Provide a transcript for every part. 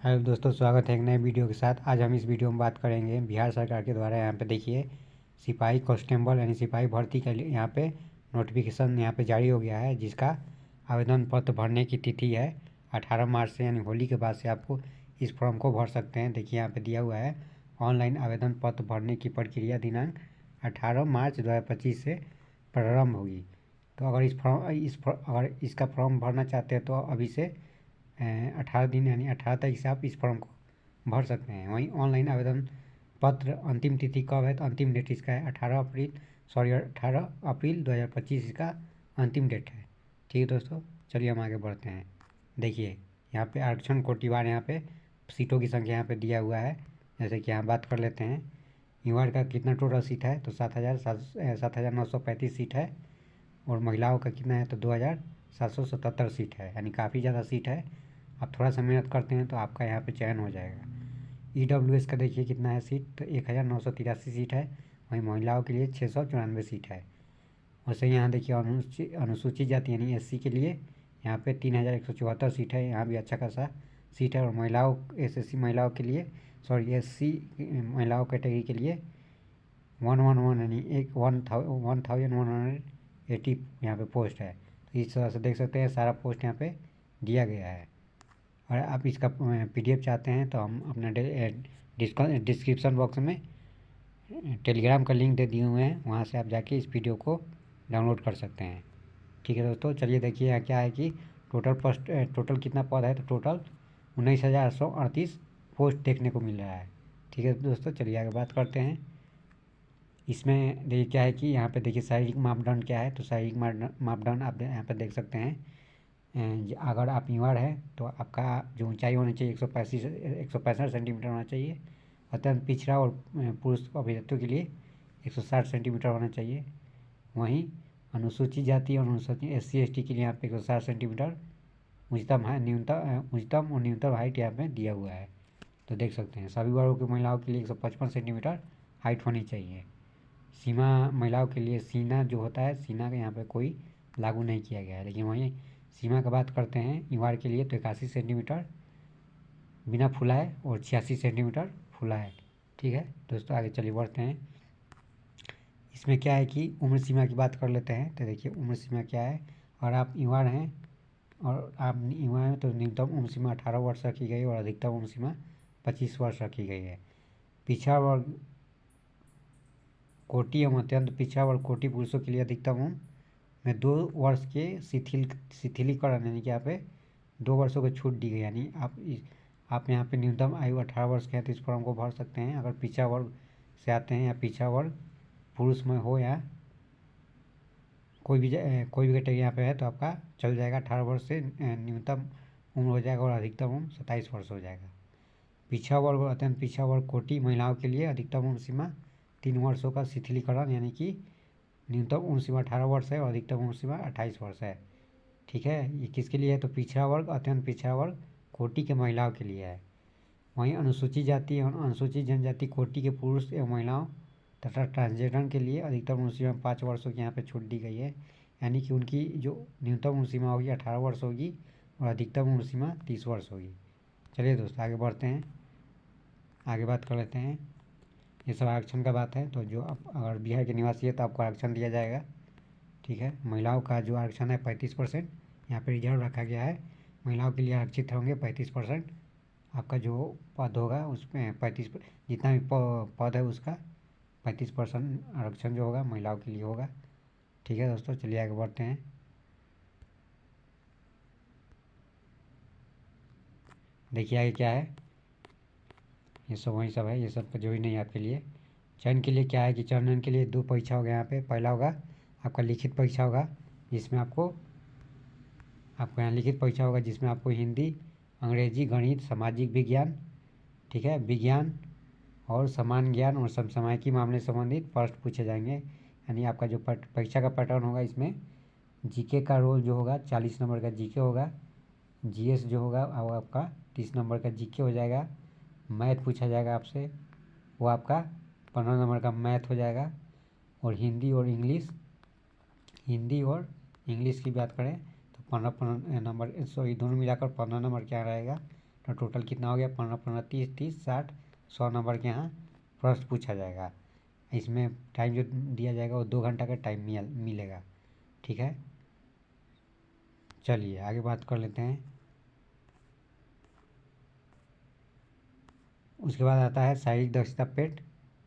Hello दोस्तों, स्वागत है एक नए वीडियो के साथ। आज हम इस वीडियो में बात करेंगे बिहार सरकार के द्वारा यहाँ पे देखिए सिपाही कांस्टेबल यानी सिपाही भर्ती के लिए यहाँ पे नोटिफिकेशन यहाँ पे जारी हो गया है, जिसका आवेदन पत्र भरने की तिथि है 18 मार्च से, यानी होली के बाद से आपको इस फॉर्म को भर सकते हैं। देखिए यहाँ पे दिया हुआ है ऑनलाइन आवेदन पत्र भरने की प्रक्रिया दिनांक 18 मार्च 2025 से प्रारंभ होगी। तो अगर इसका फॉर्म भरना चाहते हैं तो अभी से 18 दिन यानी 18 तारीख से आप इस फॉर्म को भर सकते हैं। वहीं ऑनलाइन आवेदन पत्र अंतिम तिथि कब है, तो अंतिम डेट इसका है 18 अप्रैल 2025 इसका अंतिम डेट है। ठीक है दोस्तों, चलिए हम आगे बढ़ते हैं। देखिए यहाँ पे आरक्षण कोटिवार यहाँ पे सीटों की संख्या यहाँ पे दिया हुआ है। जैसे कि यहाँ बात कर लेते हैं युवा का कितना टोटल सीट है, तो 7,935 सीट है। और महिलाओं का कितना है, तो 2,777 सीट है, यानी काफ़ी ज़्यादा सीट है। आप थोड़ा सा मेहनत करते हैं तो आपका यहाँ पे चयन हो जाएगा। EWS का देखिए कितना है सीट, तो 1,983 सीट है। वहीं महिलाओं के लिए 694 सीट है। वैसे यहाँ देखिए अनुसूचित जाति यानी SC के लिए यहाँ पे 3,174 सीट है। यहाँ भी अच्छा खासा सीट है। और महिलाओं SSC महिलाओं के लिए SC महिलाओं कैटेगरी के लिए 111 यानी 1,180 यहाँ पे पोस्ट है। तो इस तरह से देख सकते हैं सारा पोस्ट यहाँ पे दिया गया है। और आप इसका PDF चाहते हैं तो हम अपना डिस्क्रिप्शन बॉक्स में टेलीग्राम का लिंक दे दिए हुए हैं, वहाँ से आप जाके इस वीडियो को डाउनलोड कर सकते हैं। ठीक है दोस्तों, चलिए देखिए यहाँ क्या है कि टोटल कितना पद है, तो टोटल 19,838 पोस्ट देखने को मिल रहा है। ठीक है दोस्तों, चलिए आगे बात करते हैं। इसमें देखिए क्या है कि यहाँ पे देखिए शारीरिक मापदंड क्या है, तो शारीरिक मापदंड आप यहाँ पे देख सकते हैं। अगर आप युवा हैं तो आपका जो ऊंचाई होनी चाहिए 165 सेंटीमीटर होना चाहिए। अत्यंत पिछड़ा और पुरुष अभ्यर्थियों के लिए 160 सेंटीमीटर होना चाहिए। वहीं अनुसूचित जाति और अनुसूचित SC ST के लिए यहाँ पे 160 सेंटीमीटर उच्चतम और न्यूनतम हाइट यहाँ पे दिया हुआ है। तो देख सकते हैं सभी वर्गों की महिलाओं के लिए 155 सेंटीमीटर हाइट होनी चाहिए। सीमा महिलाओं के लिए सीना जो होता है, सीना का यहाँ पे कोई लागू नहीं किया गया है। लेकिन वहीं सीमा की बात करते हैं युवा के लिए तो 81 सेंटीमीटर बिना फूला है और 86 सेंटीमीटर फूला है। ठीक है दोस्तों, आगे चलिए बढ़ते हैं। इसमें क्या है कि उम्र सीमा की बात कर लेते हैं। तो देखिए उम्र सीमा क्या है, और आप युवा हैं और आप युवा हैं तो न्यूनतम उम्र सीमा 18 वर्ष रखी गई और अधिकतम उम्र सीमा 25 वर्ष रखी गई है। पिछड़ा वर्ग कोटि एवं अत्यंत पिछड़ा वर्ग कोटि पुरुषों के लिए अधिकतम उम्र में 2 वर्ष के शिथिलीकरण यानी कि यहाँ पे 2 वर्षों की छूट दी गई। यानी आप यहाँ पे न्यूनतम आयु 18 वर्ष के है तो इस फॉर्म को भर सकते हैं। अगर पिछड़ा वर्ग से आते हैं या पिछड़ा वर्ग पुरुष में हो या कोई भी कैटेगरी यहाँ पे है तो आपका चल जाएगा। 18 वर्ष से न्यूनतम उम्र हो जाएगा और अधिकतम उम्र 27 वर्ष हो जाएगा। पिछड़ा वर्ग और अत्यंत पिछड़ा वर्ग कोटि महिलाओं के लिए अधिकतम उम्र सीमा 3 वर्षों का शिथिलीकरण यानी कि न्यूनतम उम्र सीमा 18 वर्ष है और अधिकतम उम्र सीमा 28 वर्ष है। ठीक है, ये किसके लिए है, तो पिछड़ा वर्ग अत्यंत पिछड़ा वर्ग कोटि के महिलाओं के लिए है। वहीं अनुसूचित जाति और अनुसूचित जनजाति कोटि के पुरुष एवं महिलाओं तथा ट्रांसजेंडर के लिए अधिकतम उम्र सीमा 5 वर्षों की यहाँ पे छूट दी गई है। यानी कि उनकी जो न्यूनतम उम्र सीमा होगी 18 वर्ष होगी और अधिकतम उम्र सीमा 30 वर्ष होगी। चलिए दोस्तों आगे बढ़ते हैं, आगे बात कर लेते हैं। ये सब आरक्षण का बात है, तो जो अगर बिहार के निवासी है तो आपको आरक्षण दिया जाएगा। ठीक है, महिलाओं का जो आरक्षण है 35% यहाँ पे रिजर्व रखा गया है। महिलाओं के लिए आरक्षित होंगे 35%। आपका जो पद होगा उसमें 35 जितना भी पद है उसका 35% आरक्षण जो होगा महिलाओं के लिए होगा। ठीक है दोस्तों, चलिए आगे बढ़ते हैं। देखिए आगे क्या है, ये सब वही सब है, ये सब जो ही नहीं आपके लिए। चयन के लिए क्या है कि चयन के लिए 2 परीक्षा होगा यहाँ पे। पहला होगा आपका लिखित परीक्षा होगा, जिसमें आपको यहाँ लिखित परीक्षा होगा जिसमें आपको हिंदी, अंग्रेजी, गणित, सामाजिक विज्ञान, ठीक है, विज्ञान और समान ज्ञान और समसामयिकी मामले से संबंधित प्रश्न पूछे जाएंगे। यानी आपका जो परीक्षा का पैटर्न होगा इसमें GK का रोल जो होगा 40 नंबर का GK होगा। GS जो होगा वो आपका 30 नंबर का GK हो जाएगा। मैथ पूछा जाएगा आपसे, वो आपका 15 नंबर का मैथ हो जाएगा। और हिंदी और इंग्लिश की बात करें तो 15 नंबर, सॉरी दोनों मिलाकर 15 नंबर क्या रहेगा, तो टोटल कितना हो गया, 15 15 30 30 60 100 नंबर के यहाँ प्रश्न पूछा जाएगा। इसमें टाइम जो दिया जाएगा वो 2 घंटा का टाइम मिलेगा। ठीक है, चलिए आगे बात कर लेते हैं। उसके बाद आता है शारीरिक दक्षता पेट,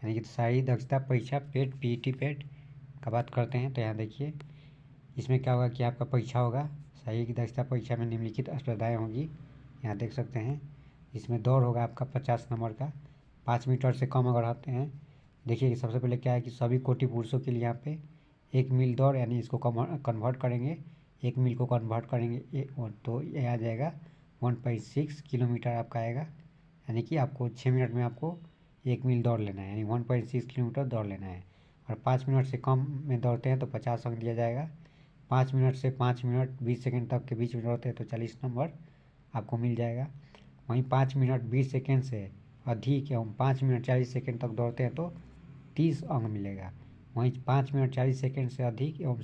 यानी कि शारीरिक दक्षता परीक्षा पेट, पीईटी पेट का बात करते हैं। तो यहाँ देखिए इसमें क्या होगा कि आपका परीक्षा होगा, शारीरिक दक्षता परीक्षा में निम्नलिखित स्पर्धाएँ होंगी। यहाँ देख सकते हैं इसमें दौड़ होगा आपका 50 नंबर का, 5 मीटर से कम अगर आते हैं। देखिए सबसे पहले क्या है कि सभी कोटि पुरुषों के लिए यहाँ पे 1 मील दौड़, यानी इसको कन्वर्ट करेंगे, 1 मील को कन्वर्ट करेंगे तो ये आ जाएगा 1.6 किलोमीटर आपका आएगा। यानी कि आपको 6 मिनट में आपको 1 मील दौड़ लेना है, यानी 1.6 किलोमीटर दौड़ लेना है। और 5 मिनट से कम में दौड़ते हैं तो 50 अंक दिया जाएगा। 5 मिनट से 5 मिनट 20 सेकेंड तक के बीच में दौड़ते हैं तो 40 नंबर आपको मिल जाएगा। वहीं 5 मिनट 20 सेकेंड से अधिक एवं 5 मिनट 40 सेकेंड तक दौड़ते हैं तो 30 अंक मिलेगा। वहीं 5 मिनट 40 सेकेंड से अधिक एवं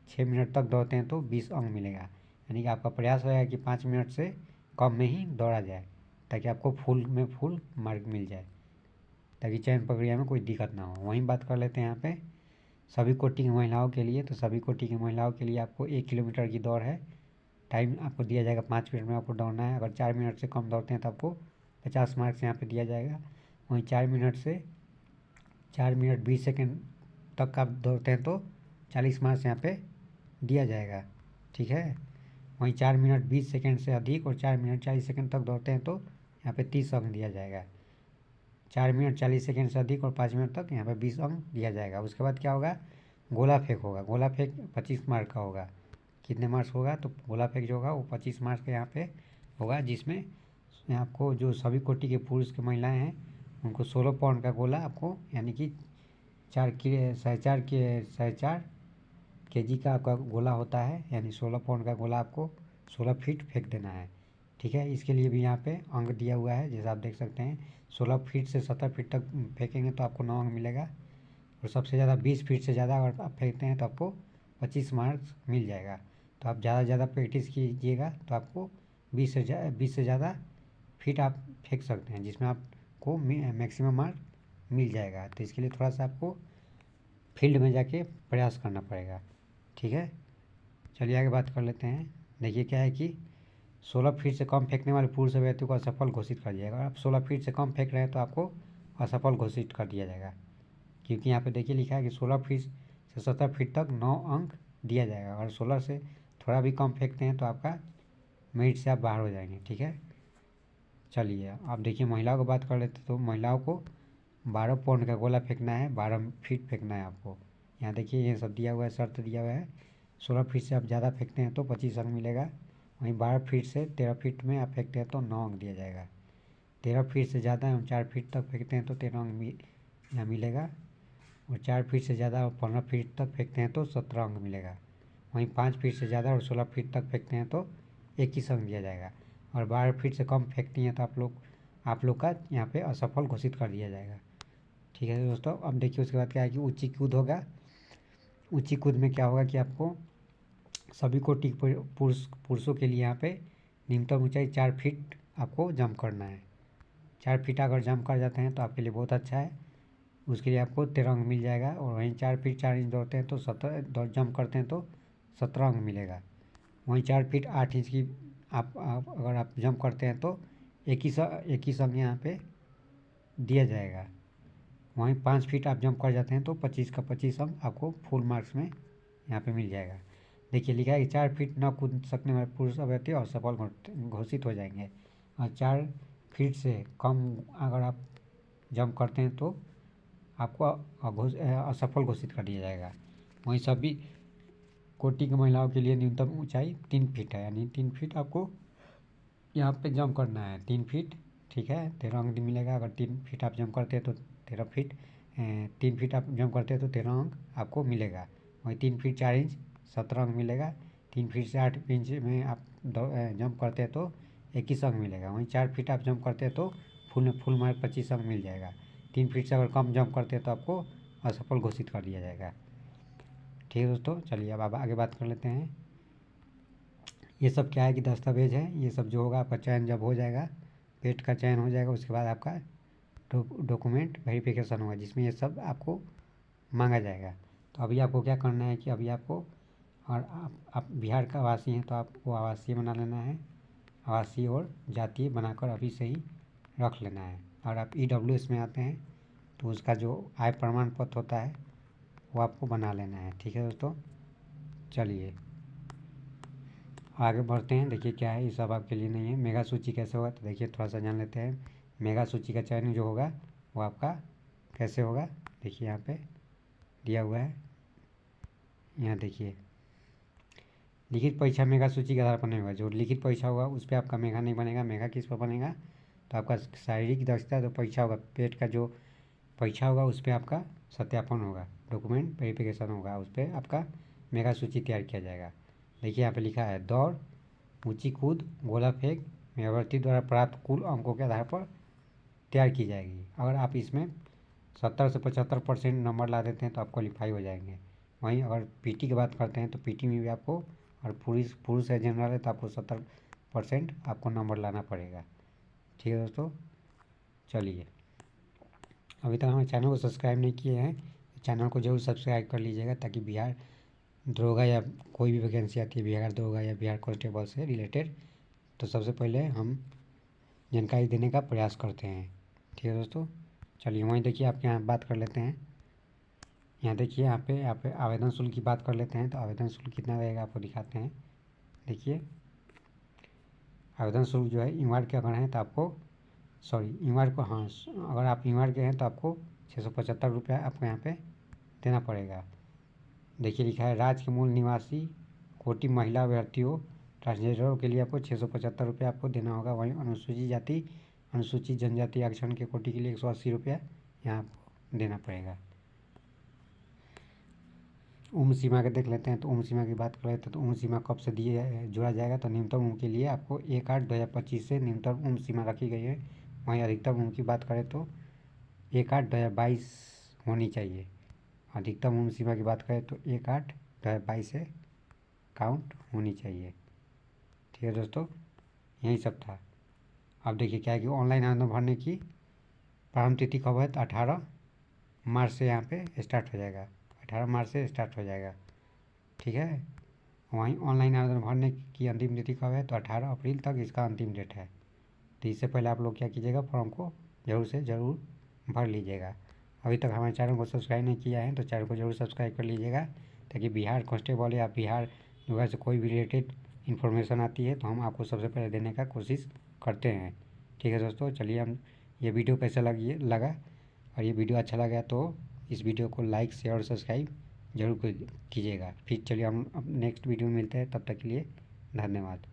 6 मिनट तक दौड़ते हैं तो 20 अंक मिलेगा। यानी कि आपका प्रयास रहेगा कि 5 मिनट से कम में ही दौड़ा जाए, ताकि आपको फुल मार्क मिल जाए, ताकि चयन प्रक्रिया में कोई दिक्कत ना हो। वहीं बात कर लेते हैं यहाँ पे सभी कोटि की महिलाओं के लिए। तो सभी कोटि की महिलाओं के लिए आपको 1 किलोमीटर की दौड़ है, टाइम आपको दिया जाएगा 5 मिनट में आपको दौड़ना है। अगर 4 मिनट से कम दौड़ते हैं तो आपको 50 मार्क्स यहाँ पे दिया जाएगा। वहीं 4 मिनट से 4 मिनट 20 सेकेंड तक आप दौड़ते हैं तो 40 मार्क्स यहाँ पे दिया जाएगा। ठीक है, वहीं 4 मिनट 20 सेकेंड से अधिक और 4 मिनट 40 सेकेंड तक दौड़ते हैं तो यहाँ पे 30 अंक दिया जाएगा। 4 मिनट 40 सेकेंड से अधिक और 5 मिनट तक यहाँ पे 20 अंक दिया जाएगा। उसके बाद क्या होगा, गोला फेंक होगा। गोला फेंक 25 मार्क का होगा। कितने मार्क्स होगा, तो गोला फेंक जो होगा वो 25 मार्क्स का यहाँ पे होगा, जिसमें आपको जो सभी कोटि के पुरुष की महिलाएं हैं उनको 16 पाउंड का गोला आपको, यानी कि 4.4 केजी का आपका गोला होता है, यानी 16 पाउंड का गोला आपको 16 फीट फेंक देना है। ठीक है, इसके लिए भी यहाँ पे अंक दिया हुआ है, जैसा आप देख सकते हैं 16 फीट से 17 फीट तक फेंकेंगे तो आपको 9 अंक मिलेगा। और सबसे ज़्यादा 20 फीट से ज़्यादा अगर आप फेंकते हैं तो आपको 25 मार्क्स मिल जाएगा। तो आप ज़्यादा से ज़्यादा प्रैक्टिस कीजिएगा तो आपको 20 से ज़्यादा फीट आप फेंक सकते हैं, जिसमें आपको मैक्सिमम मार्क मिल जाएगा। तो इसके लिए थोड़ा सा आपको फील्ड में जाके प्रयास करना पड़ेगा। ठीक है, चलिए आगे बात कर लेते हैं। देखिए क्या है कि 16 फीट से कम फेंकने वाले पुरुष अभ्यर्थी को असफल घोषित कर दिया जाएगा। आप 16 फीट से कम फेंक रहे हैं तो आपको असफल घोषित कर दिया जाएगा, क्योंकि यहाँ पे देखिए लिखा है कि 16 फीट से 17 फीट तक 9 अंक दिया जाएगा। अगर 16 से थोड़ा भी कम फेंकते हैं तो आपका मेरिट से आप बाहर हो जाएंगे। ठीक है, चलिए आप देखिए महिलाओं की बात कर लेते तो महिलाओं को 12 पाउंड का गोला फेंकना है, 12 फीट फेंकना है आपको। यहाँ देखिए ये सब दिया हुआ है, शर्त दिया हुआ है। 16 फीट से आप ज़्यादा फेंकते हैं तो 25 अंक मिलेगा। वहीं 12 फीट से 13 फीट में आप फेंकते हैं तो 9 अंक दिया जाएगा। 13 फीट से ज़्यादा एवं 4 फीट तक फेंकते हैं तो 13 अंक यहाँ मिलेगा। और 4 फीट से ज़्यादा और 15 फीट तक फेंकते हैं तो 17 अंक मिलेगा। वहीं 5 फीट से ज़्यादा और 16 फीट तक फेंकते हैं तो 21 अंक दिया जाएगा। और 12 फीट से कम फेंकती हैं तो आप लोग का यहाँ पे असफल घोषित कर दिया जाएगा। ठीक है दोस्तों, अब देखिए उसके बाद क्या है कि ऊंची कूद होगा। ऊंची कूद में क्या होगा कि आपको सभी कोटि पुरुषों के लिए यहाँ पे न्यूनतम ऊंचाई 4 फीट आपको जंप करना है। 4 फीट अगर जंप कर जाते हैं तो आपके लिए बहुत अच्छा है, उसके लिए आपको 13 अंक मिल जाएगा। और वहीं 4 फीट 4 इंच दौड़ते हैं तो 17 जंप करते हैं तो 17 अंक मिलेगा। वहीं 4 फीट 8 इंच की आप अगर आप जंप करते हैं तो 21 अंक यहाँ पे दिया जाएगा। वहीं 5 फीट आप जंप कर जाते हैं तो 25 का 25 अंक आपको फुल मार्क्स में यहाँ पे मिल जाएगा। देखिए लिखा है कि 4 फीट न कूद सकने वाले पुरुष अभ्यर्थी असफल घोषित हो जाएंगे। और 4 फीट से कम अगर आप जंप करते हैं तो आपको असफल घोषित कर दिया जाएगा। वहीं सभी कोटि की महिलाओं के लिए न्यूनतम ऊंचाई 3 फीट है, यानी 3 फीट आपको यहाँ पे जंप करना है, 3 फीट। ठीक है, 13 अंक मिलेगा। अगर 3 फीट आप जंप करते हैं तो 13 फीट 3 फीट आप जंप करते हैं तो 13 अंक आपको मिलेगा। वहीं 3 फीट 4 इंच 17 अंक मिलेगा। 3 फीट से 8 इंच में आप जंप करते हैं तो 21 अंक मिलेगा। वहीं 4 फीट आप जंप करते हैं तो फुल मार्क 25 अंक मिल जाएगा। 3 फीट से अगर कम जंप करते हैं तो आपको असफल घोषित कर दिया जाएगा। ठीक है दोस्तों, चलिए अब आगे बात कर लेते हैं। ये सब क्या है कि दस्तावेज है, ये सब जो होगा आपका चयन जब हो जाएगा, पेट का चयन हो जाएगा, उसके बाद आपका डॉक्यूमेंट वेरिफिकेशन होगा जिसमें ये सब आपको मांगा जाएगा। तो अभी आपको क्या करना है कि अभी आपको, और आप बिहार का आवासी हैं तो आपको आवासीय बना लेना है, आवासीय और जातीय बनाकर अभी से ही रख लेना है। और आप EWS में आते हैं तो उसका जो आय प्रमाण पत्र होता है वो आपको बना लेना है। ठीक है दोस्तों, चलिए आगे बढ़ते हैं। देखिए क्या है, ये सब आपके लिए नहीं है। मेगा सूची कैसे होगा तो देखिए थोड़ा सा जान लेते हैं। मेगा सूची का चयन जो होगा वो आपका कैसे होगा, देखिए यहाँ पे दिया हुआ है। यहाँ देखिए लिखित परीक्षा मेगा सूची के आधार पर नहीं होगा। जो लिखित परीक्षा होगा उस पर आपका मेगा नहीं बनेगा। मेगा किस पर बनेगा तो आपका शारीरिक दक्षता जो परीक्षा होगा, पेट का जो परीक्षा होगा उस पर आपका सत्यापन होगा, डॉक्यूमेंट वेरिफिकेशन होगा, उस पर आपका मेगा सूची तैयार किया जाएगा। देखिए यहाँ पे लिखा है दौड़, ऊंची कूद, गोला फेंक मेधावर्ती द्वारा प्राप्त कुल अंकों के आधार पर तैयार की जाएगी। अगर आप इसमें 70 से 75% नंबर ला देते हैं तो आप क्वालिफाई हो जाएंगे। वहीं अगर पीटी की बात करते हैं तो पीटी में भी आपको, और पुरुष है जनरल है तो आपको 70% आपको नंबर लाना पड़ेगा। ठीक है दोस्तों, चलिए अभी तक हमारे चैनल को सब्सक्राइब नहीं किए हैं तो चैनल को जरूर सब्सक्राइब कर लीजिएगा, ताकि बिहार दरोगा या कोई भी वैकेंसी आती है बिहार दरोगा या बिहार कांस्टेबल से रिलेटेड, तो सबसे पहले हम जानकारी देने का प्रयास करते हैं। ठीक है दोस्तों, चलिए वहीं देखिए आपके यहाँ बात कर लेते हैं। यहाँ देखिए यहाँ पे आवेदन शुल्क की बात कर लेते हैं। तो आवेदन शुल्क कितना रहेगा आपको दिखाते हैं। देखिए आवेदन शुल्क जो है ईमार के अगर हैं तो आपको, सॉरी ईमार को, हाँ अगर आप ईमार के हैं तो आपको 675 रुपया आपको यहाँ पे देना पड़ेगा। देखिए लिखा है राज्य के मूल निवासी कोटि महिला अभ्यर्थियों ट्रांसजेंडरों के लिए आपको 675 रुपया आपको देना होगा। वहीं अनुसूचित जाति अनुसूचित जनजाति आरक्षण के कोटि के लिए 180 रुपया यहाँ आपको देना पड़ेगा। उम्र सीमा के देख लेते हैं। तो उम्र सीमा की बात कर लेते हैं तो उम्र सीमा कब से दिए जोड़ा जाएगा तो न्यूनतम उम्र के लिए आपको 1/8/2025 से न्यूनतम उम्र सीमा रखी गई है। वहीं अधिकतम उम्र की बात करें तो 1/8/2022 होनी चाहिए। अधिकतम उम्र सीमा की बात करें तो 1/8/2022 से काउंट होनी चाहिए। ठीक है दोस्तों, यही सब था। अब देखिए क्या है कि ऑनलाइन आवेदन भरने की प्रारंभ तिथि कब है तो 18 मार्च से यहाँ पे स्टार्ट हो जाएगा। 18 मार्च से स्टार्ट हो जाएगा। ठीक है, वहीं ऑनलाइन आवेदन भरने की अंतिम तिथि कब है तो 18 अप्रैल तक इसका अंतिम डेट है। तो इससे पहले आप लोग क्या कीजिएगा, फॉर्म को ज़रूर से ज़रूर भर लीजिएगा। अभी तक हमारे चैनल को सब्सक्राइब नहीं किया है तो चैनल को ज़रूर सब्सक्राइब कर लीजिएगा, ताकि बिहार कांस्टेबल या बिहार जो से कोई भी रिलेटेड इन्फॉर्मेशन आती है तो हम आपको सबसे पहले देने का कोशिश करते हैं। ठीक है दोस्तों, चलिए हम ये वीडियो कैसा लगा, और ये वीडियो अच्छा लगा तो इस वीडियो को लाइक शेयर और सब्सक्राइब जरूर कीजिएगा। फिर चलिए हम नेक्स्ट वीडियो में मिलते हैं, तब तक के लिए धन्यवाद।